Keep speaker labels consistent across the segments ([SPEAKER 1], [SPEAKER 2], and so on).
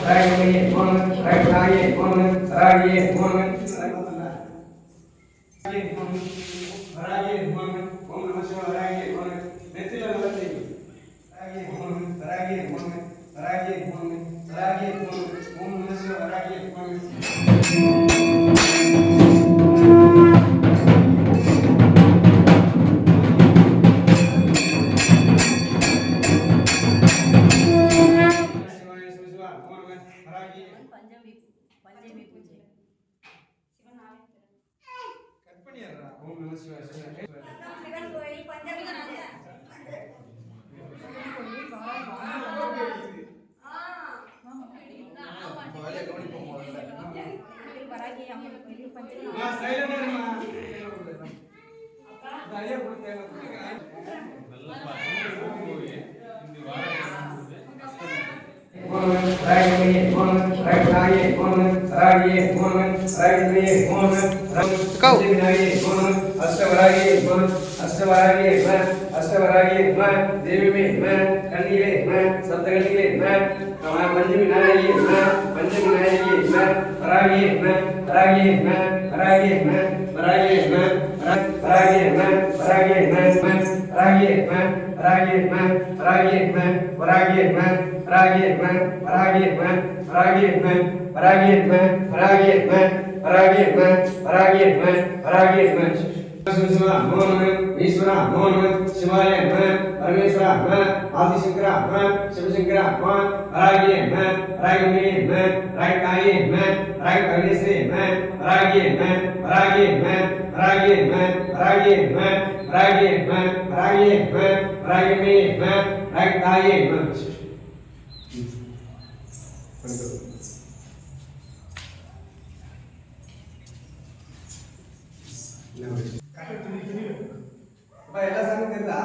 [SPEAKER 1] ராகியே போனு ராகியே போனு ராகியே போனு ராகியே போனு ராகியே போனு ஓம் நம சிவாய ராகியே போனு நெத்தில நல்லது ராகியே போனு ராகியே போனு ராகியே போனு ராகியே போனு ஓம் நம சிவாய ராகியே போனு ஓம் நம சிவாய சிவன் கோயில் பஞ்சமி எல்லா சாமி தெரியுதா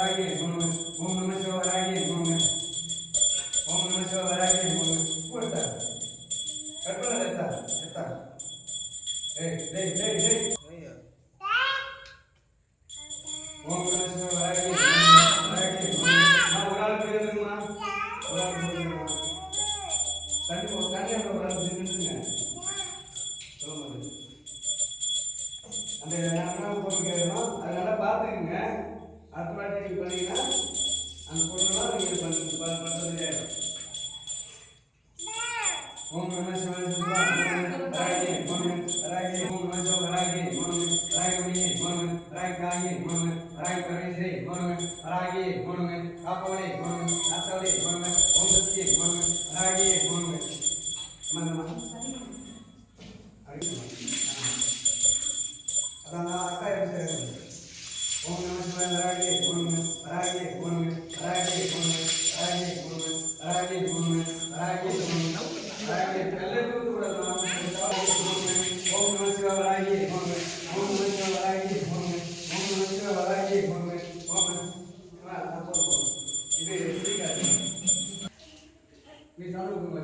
[SPEAKER 1] வராகி நமக ஓம் நம சிவாய வராகி நமக ஓம் நம சிவாய வராகி நமக போடா கற்பனை எத்தா எத்தா ஏய் டேய் டேய் டேய் ஓம் நம சிவாய வராகி வராகி நான் ஒரு ஆள் போயிருந்தேன்னா ஒரு ஆள் போயிருந்தேன் கண்டிப்பா ஒரு ஆள் நின்றுங்க சொல்லுங்க அந்த நான் பொண்ணு கேட்கணும் அதனால பார்த்துக்குங்க அடுத்த வாட்டி நீங்கள் பண்ணீங்கன்னா அந்த பொண்ணுலாம் நீங்கள் பண்ணுறது ஓம் நம சிவாய வராகி வராகி ஓம் நம சிவாய வராகி வராகி வராகி வராகி பரமேஸ்வரி வராகி காப்பவளே காத்தவளே ஓம் சக்தி வராகி மந்தமா அதான் அக்கா எப்படி ஓம் நம சிவாய வராகி வராகி வராகி வராகி வராகி வராகி வராகி எல்லாருக்கும் கூட ஓம் நம சிவாய வராகி ஓம் நம சிவாய வராகி ஓம் நம சிவாய வராகி ஓம் இது பிடிக்காது நீ சாப்பிடுங்க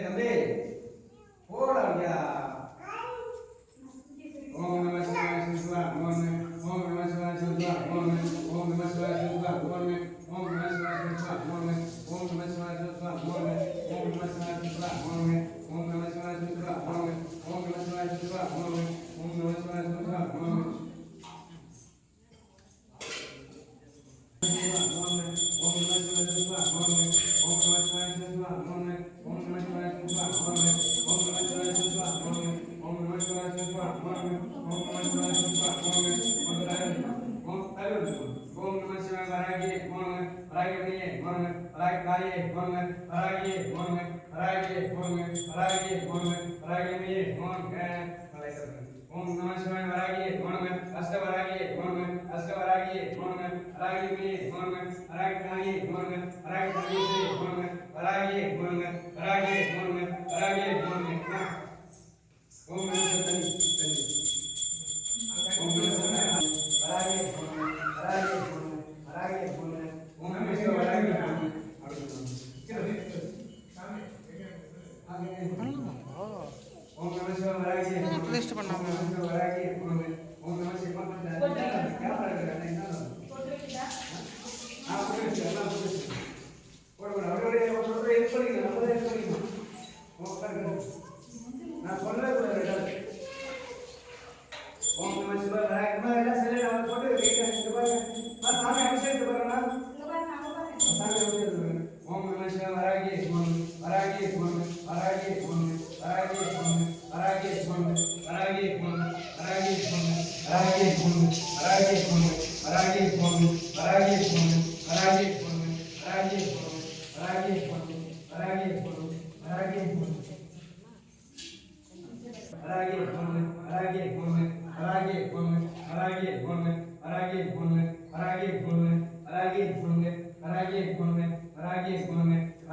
[SPEAKER 1] தம்பி போடா ஓம் நம சிவாய சிவா ஓம் நம சிவாய சிவா ஓம் நம சிவாய சிவா ஓம் நம சிவாய சிவா ஓம் நம சிவாய சிவா ஓம் நம சிவாய சிவா ஓம் நம சிவாய சிவா ஓம் நம சிவாய சிவா ஓம் நம சிவாய சிவா ஓம் ஓம் நம சிவாய வராகி அஷ்டவராகி அஷ்டவராகி வராகி வராகி வராகி வராகி வராகி ஓம் நம சிவாய ஓம் வராகி வராகி ஓம் நம சிவாய வராகி ஓம் நம சிவாய வராகி பிரதிஷ்டை பண்ணாம வராகி ஓம் நம சிவாய கேமரா இருக்கு என்ன நான் போய் எல்லாம் போடு அவரோட சொல்றே இது பண்ணீங்க நம்ம இது பண்ணீங்க நான் சொல்றேன் ஓம் நம சிவாய வராகி நம்ம எல்லாம் சரி நான் போட்டு இந்த பாருங்க நான் சாமி அபிஷேகத்தை பாருங்க சாமி அபிஷேகத்தை ஓம் நம சிவாய வராகி வராகி வராகி வராகி வராகி வராகி வராகி வராகி வராகி வராகி வராகி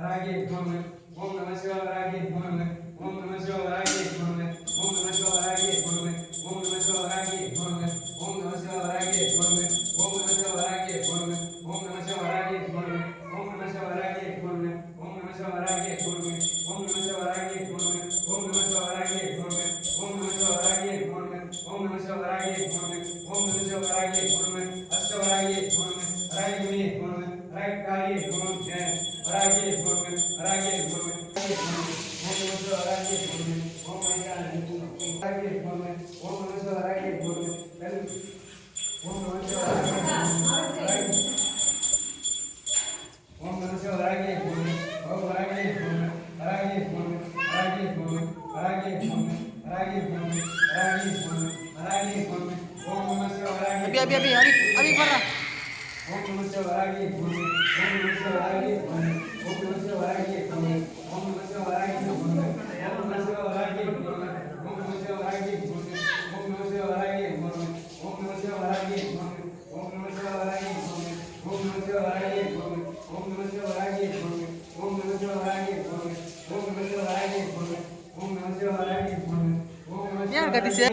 [SPEAKER 1] வராகி ஓம் நம சிவாய வராகி ஓம் நம சிவாய வராகி ஓம் நம சிவாய வராகி ஓம் நம சிவாய வராகி ஓம் நம சிவாய வராகி ஓம் நம சிவாய வராகி ஓம் நம சிவாய வராகி ஓம் நம சிவாய வராகி ஓம் நம சிவாய வராகி ஓம் நம சிவாய வராகி ஓம் நம சிவாய வராகி ஓம் நம சிவாய வராகி ஓம் நம சிவாய வராகி ஓம் நம சிவாய வராகி அஷ்டவராகி வராகி வராகி ஓம் வராகி வராகி ஓம் நம சிவாய வராகி ஓம் வராகி ஓம் நம சிவாய வராகி ஓம் நம சிவாய வராகி ஓம் நம சிவாய வராகி ஓம் வராகி வராகி வராகி வராகி வராகி வராகி வராகி ஓம் நம சிவாய வராகி
[SPEAKER 2] अभी पढ़ रहा
[SPEAKER 1] ओम नमः शिवाय वरागी ओम नमः शिवाय वरागी ओम नमः शिवाय वरागी
[SPEAKER 2] கத்திச்சு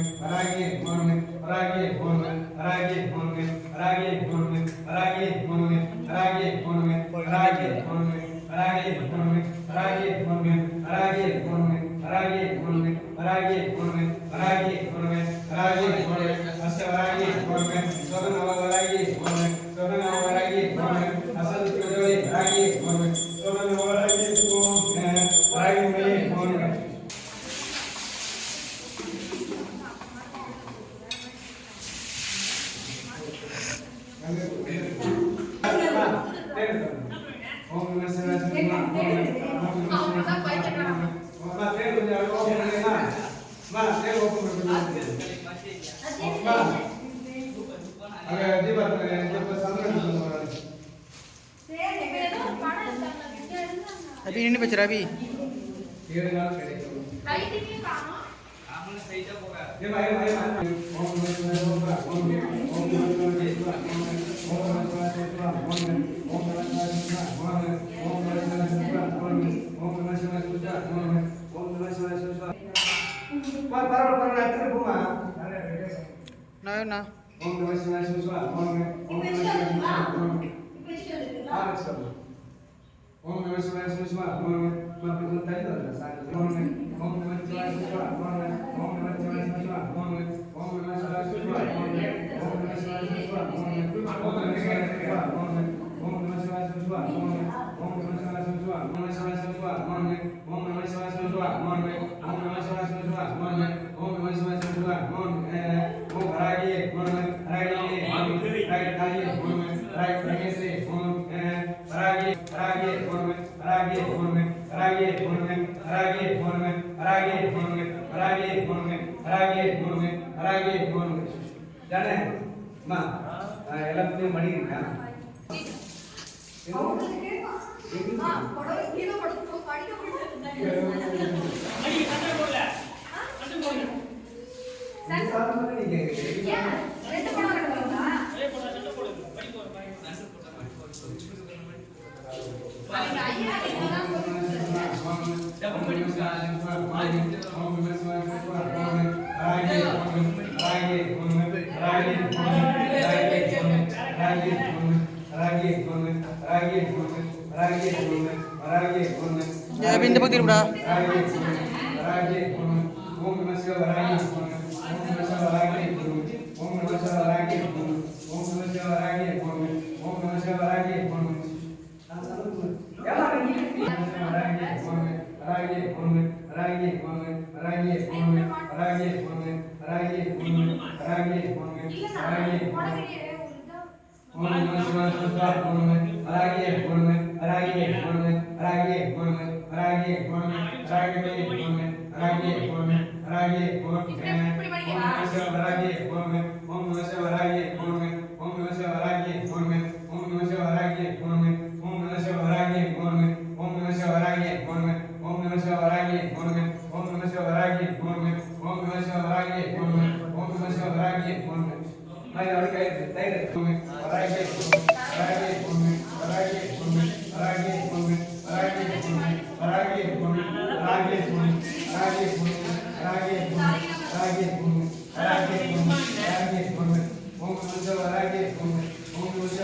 [SPEAKER 1] வராகி ஓம் வராகி ஓம் வராகி ஓம் வராகி ஓம் வராகி ஓம் வராகி ஓம் வராகி ஓம் வராகி ஓம் வராகி ஓம் வராகி ஓம் வராகி ஓம் வராகி ஓம் வராகி ஓம் வராகி ஓம் அஷ்டவராகி ஓம் சோதனவராகி ஓம் சோதனவராகி ஓம் அசல் ஜோதி வராகி ஓம் சோதனவராகி ஓம் வராகி ஓம் ஓம் நம சிவாய
[SPEAKER 2] अभी नहीं बच रहा अभी
[SPEAKER 1] 7 நாள் கிடைக்கும் ரைட்டிங் காணோம் ஆமன சைடா போறா ये भाई ओम नमः शिवाय ओम नमः शिवाय ओम नमः शिवाय ओम नमः शिवाय ओम नमः शिवाय ओम नमः शिवाय ओम नमः शिवाय பரவாயில்லை அடுத்து போமா
[SPEAKER 2] ना
[SPEAKER 1] ओम नमः शिवाय ओम नमः शिवाय ओम नमः शिवाय ओम मैं तरी दो ओम नमः शिवाय ओम नमः शिवाय ओम नमः शिवाय ओम नमः शिवाय ओम नमः शिवाय जाने मां எல்லாத்தையும் மடி இருக்கா
[SPEAKER 2] Ya pintu petir bro.
[SPEAKER 1] ओम नमः शिवाय ओम नमः शिवाय ओम नमः शिवाय ओम नमः शिवाय ओम नमः शिवाय ओम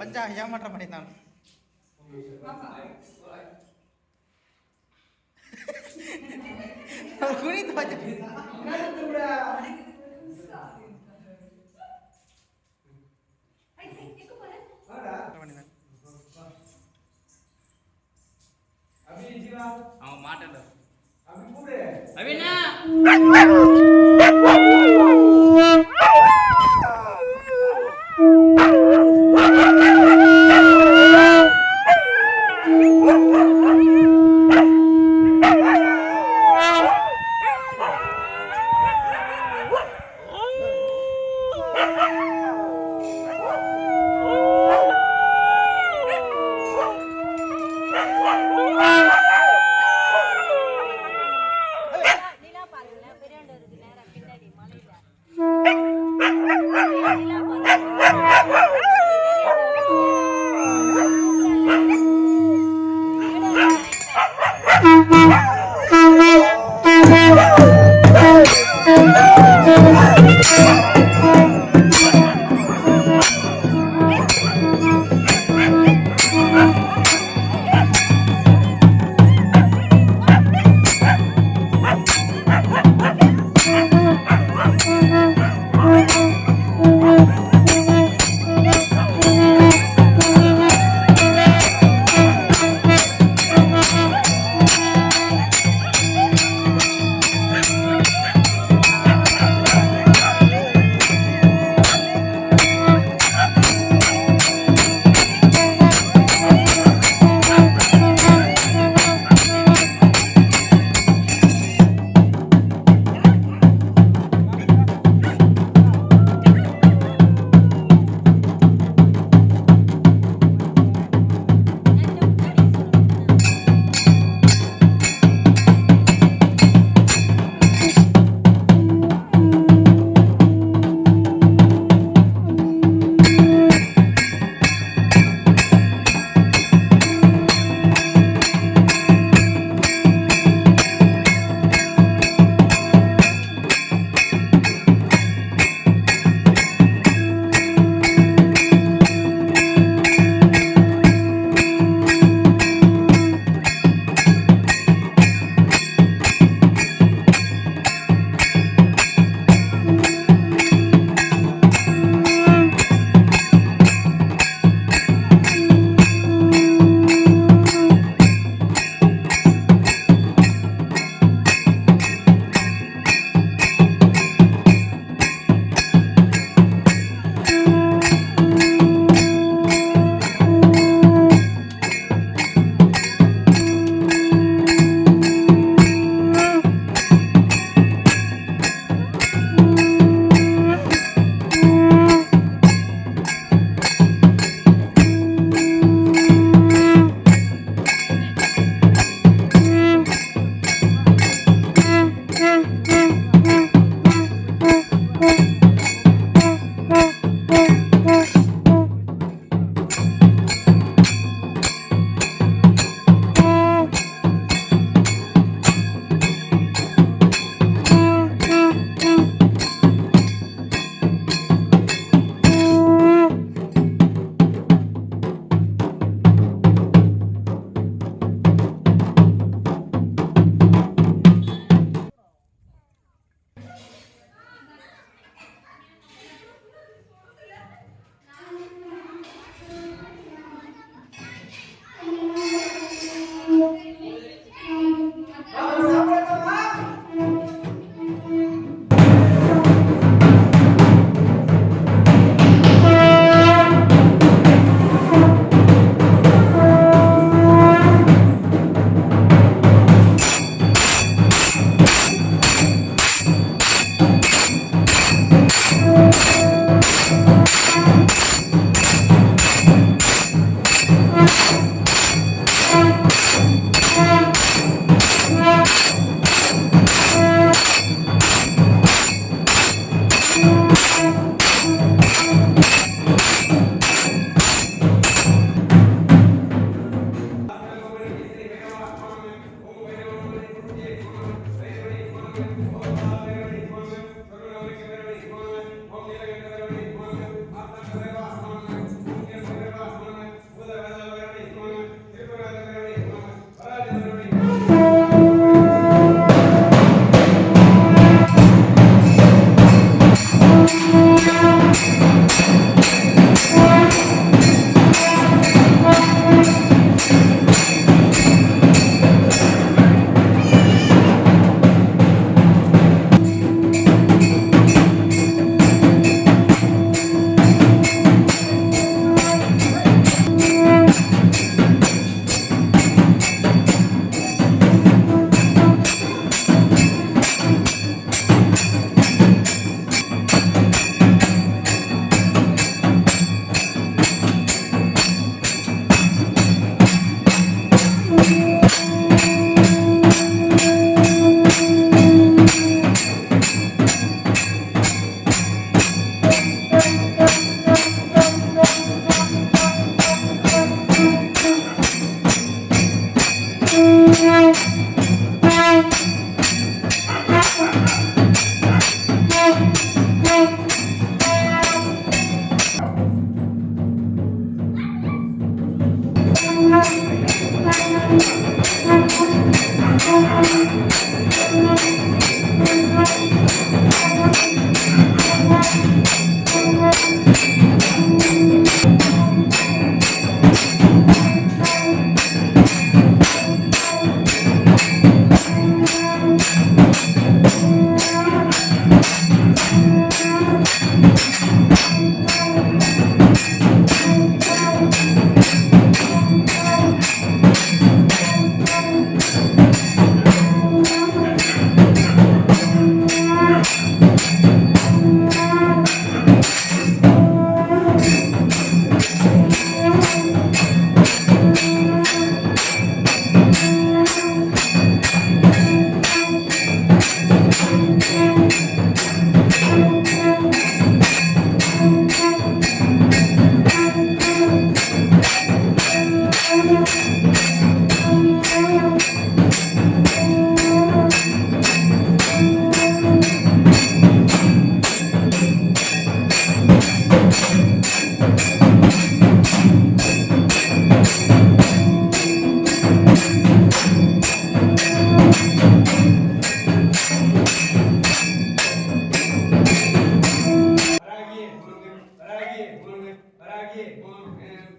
[SPEAKER 2] வஞ்சா ஏமாற்றம் பண்ணித்தான் குனித்து வச்சு
[SPEAKER 3] அவன் மாட்டேன்
[SPEAKER 2] அபினா
[SPEAKER 4] நிலா பாருங்களேன் பெரியாண்டு இருக்கு நேரம்
[SPEAKER 1] Paragie, one and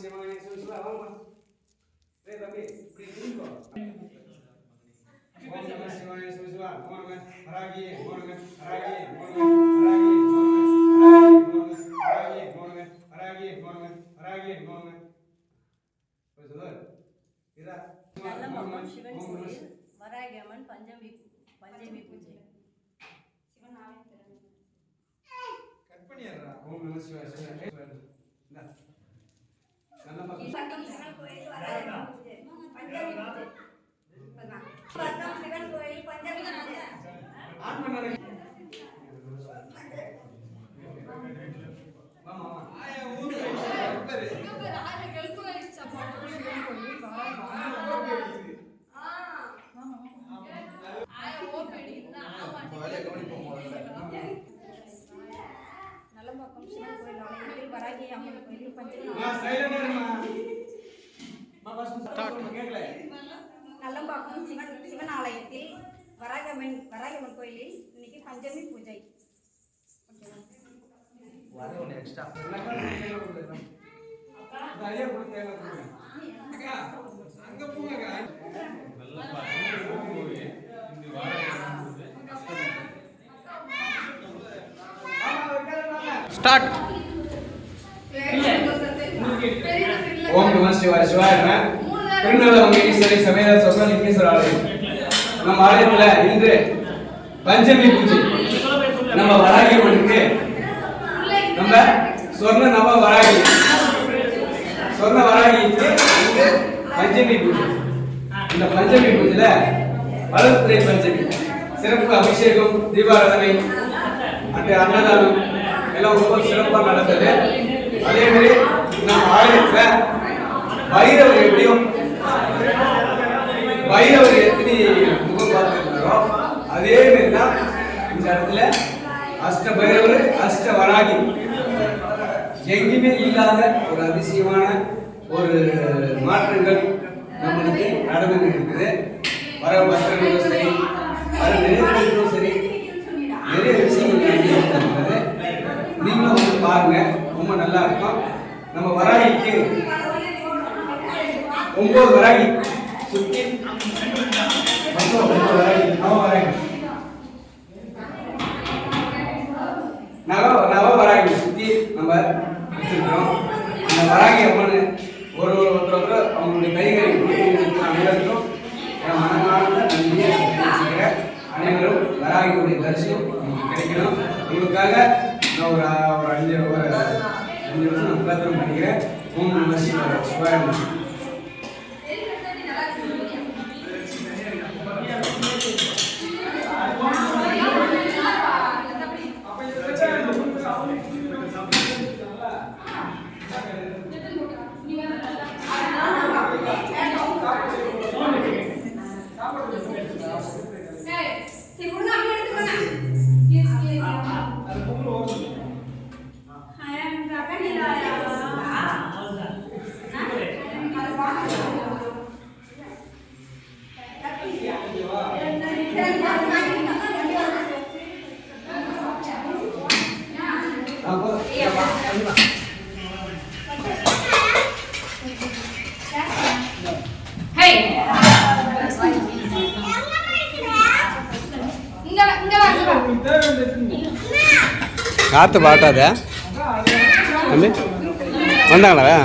[SPEAKER 1] சிவாய சிவா வாமா. டேய் தம்பி இப்படி நின்னுக்கோ. ஓம் நம சிவாய சிவா ஓம் நம ஹராகி ஓம் நம ஹராகி ஓம் நம ஹராகி ஓம் நம ஹராகி ஓம் நம ஹராகி ஓம் நம சொல்லு இதா
[SPEAKER 3] நல்லமங்கலம் சிவன் கோயில் வராகி அம்மன் பஞ்சமி பூஜை. சிவன் ஆலயத்தில்
[SPEAKER 1] கட் பண்ணிடுறா. ஓம் நம சிவாய சிவா இந்தா நல்ல பக்கம்
[SPEAKER 3] சிவன் கோயில் வராகி அம்மன் பூஜை பஞ்சமி பூஜை. பக்கம் சிவன் கோயில் பஞ்சமி பூஜை.
[SPEAKER 1] ஆன் பண்ணானே மாமா ஆயா ஊரு பேரு
[SPEAKER 4] ஆயா கல்பனை சப்பாட்டு
[SPEAKER 3] நல்லமங்கலம் சிவன் கோயில் ஆலயத்தில் வராகி அம்மன் கோயில் பஞ்சமி நல்லமங்கலம் சிவன் ஆலயத்தில் வராகி அம்மன் கோயிலில் இன்னைக்கு பஞ்சமி பூஜை.
[SPEAKER 2] எக்ஸ்ட்ரா
[SPEAKER 1] அங்க போங்க
[SPEAKER 2] ஸ்டார்ட்.
[SPEAKER 1] ஓம் நம சிவாய சிவாய திருநெல்வேலி ஈஸ்வரி சமேத சொர்ணலிங்கேஸ்வரர் ஆலயம். நம்ம ஆலயத்துல இன்று பஞ்சமி பூஜை. நம்ம வராகி அம்மனுக்கு நம்ம சொர்ண நவ வராகி இன்று பஞ்சமி பூஜை. இந்த பஞ்சமி பூஜையில வளர்த்துறை பஞ்சமி சிறப்பு அபிஷேகம் தீபாராதனை அன்றைய அன்னதானம் எல்லாம் ரொம்ப சிறப்பாக நடந்தது. அதே மாதிரி நம்ம ஆலயத்துல வைரவர் எப்படியும் வைரவர் எத்தனை முகம் பார்த்துருக்கிறோம் அதே மாதிரி தான் இந்த இடத்துல அஷ்ட பைரவர் அஷ்ட வராகி எங்கேயுமே இல்லாத ஒரு அதிசயமான ஒரு மாற்றங்கள் நம்மளுக்கு நடந்து இருக்குது. வர பக்தர்களும் சரி வர நினைவுகளும் சரி நிறைய விஷயங்கள் இருக்கிறது. நீங்களும் வந்து பாருங்க, ரொம்ப நல்லா இருக்கும். நம்ம வராகிக்கு 9 வராகி சுற்றி 9 வராகி நவ வராகி சுற்றி நம்ம வச்சிருக்கிறோம். அந்த வராகி அம்மன் ஒருத்தர் அவங்களுடைய கைகளை கொடுத்து அனைவருக்கும் என் மனமார்ந்த நன்றியை தெரிவிச்சுக்கிறேன். அனைவரும் வராகியுடைய தரிசனம் கிடைக்கணும். உங்களுக்காக நான் ஒரு 5 வருஷம் நான் பிரார்த்தனை பண்ணிக்கிறேன். ஓம் நம சிவாய சிவாய நம. காத்து பாட்டாத தம்பி வந்தாங்களா?